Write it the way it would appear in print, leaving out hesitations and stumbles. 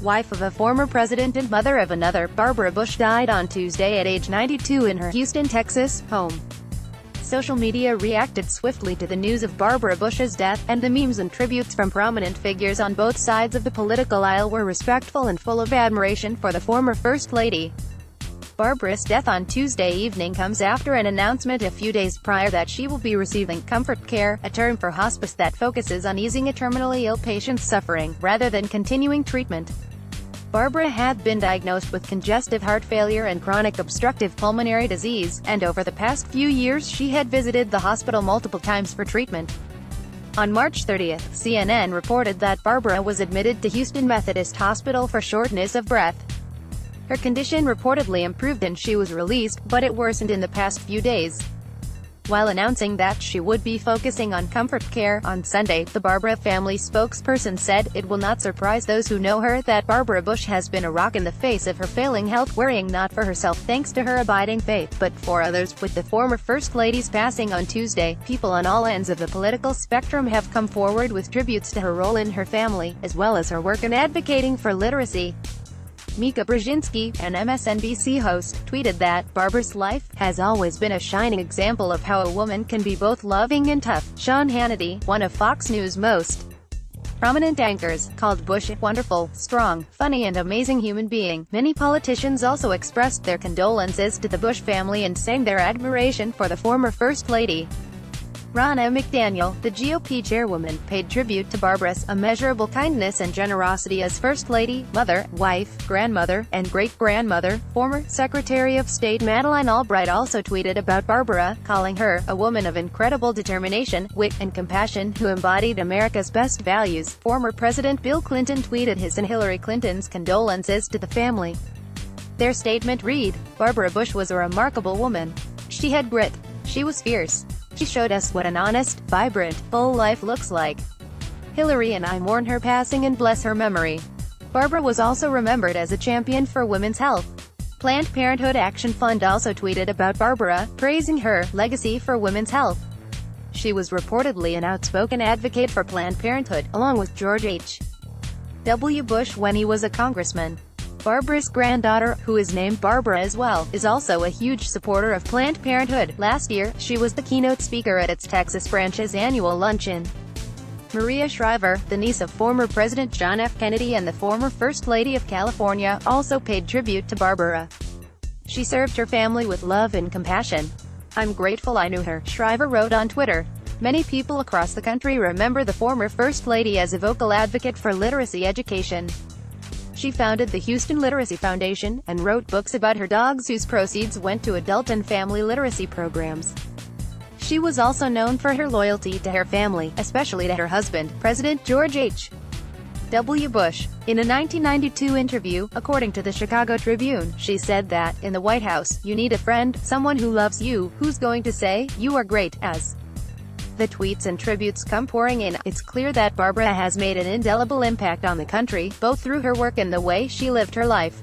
wife of a former president and mother of another, Barbara Bush died on Tuesday at age 92 in her Houston, Texas, home. Social media reacted swiftly to the news of Barbara Bush's death, and the memes and tributes from prominent figures on both sides of the political aisle were respectful and full of admiration for the former First Lady. Barbara's death on Tuesday evening comes after an announcement a few days prior that she will be receiving comfort care, a term for hospice that focuses on easing a terminally ill patient's suffering, rather than continuing treatment. Barbara had been diagnosed with congestive heart failure and chronic obstructive pulmonary disease, and over the past few years she had visited the hospital multiple times for treatment. On March 30, CNN reported that Barbara was admitted to Houston Methodist Hospital for shortness of breath. Her condition reportedly improved and she was released, but it worsened in the past few days. While announcing that she would be focusing on comfort care on Sunday, the Barbara family spokesperson said, "It will not surprise those who know her that Barbara Bush has been a rock in the face of her failing health, worrying not for herself thanks to her abiding faith, but for others." With the former First Lady's passing on Tuesday, people on all ends of the political spectrum have come forward with tributes to her role in her family, as well as her work in advocating for literacy. Mika Brzezinski, an MSNBC host, tweeted that Barbara's life has always been a shining example of how a woman can be both loving and tough. Sean Hannity, one of Fox News' most prominent anchors, called Bush a wonderful, strong, funny and amazing human being. Many politicians also expressed their condolences to the Bush family and sang their admiration for the former First Lady. Ronna McDaniel, the GOP chairwoman, paid tribute to Barbara's immeasurable kindness and generosity as First Lady, mother, wife, grandmother, and great-grandmother. Former Secretary of State Madeleine Albright also tweeted about Barbara, calling her a woman of incredible determination, wit, and compassion who embodied America's best values. Former President Bill Clinton tweeted his and Hillary Clinton's condolences to the family. Their statement read, "Barbara Bush was a remarkable woman. She had grit. She was fierce. She showed us what an honest, vibrant, full life looks like. Hillary and I mourn her passing and bless her memory." Barbara was also remembered as a champion for women's health. Planned Parenthood Action Fund also tweeted about Barbara, praising her legacy for women's health. She was reportedly an outspoken advocate for Planned Parenthood, along with George H.W. Bush when he was a congressman. Barbara's granddaughter, who is named Barbara as well, is also a huge supporter of Planned Parenthood. Last year, she was the keynote speaker at its Texas branch's annual luncheon. Maria Shriver, the niece of former President John F. Kennedy and the former First Lady of California, also paid tribute to Barbara. "She served her family with love and compassion. I'm grateful I knew her," Shriver wrote on Twitter. Many people across the country remember the former First Lady as a vocal advocate for literacy education. She founded the Houston Literacy Foundation, and wrote books about her dogs whose proceeds went to adult and family literacy programs. She was also known for her loyalty to her family, especially to her husband, President George H.W. Bush. In a 1992 interview, according to the Chicago Tribune, she said that, "In the White House, you need a friend, someone who loves you, who's going to say, 'You are great,' as." The tweets and tributes come pouring in. It's clear that Barbara has made an indelible impact on the country, both through her work and the way she lived her life.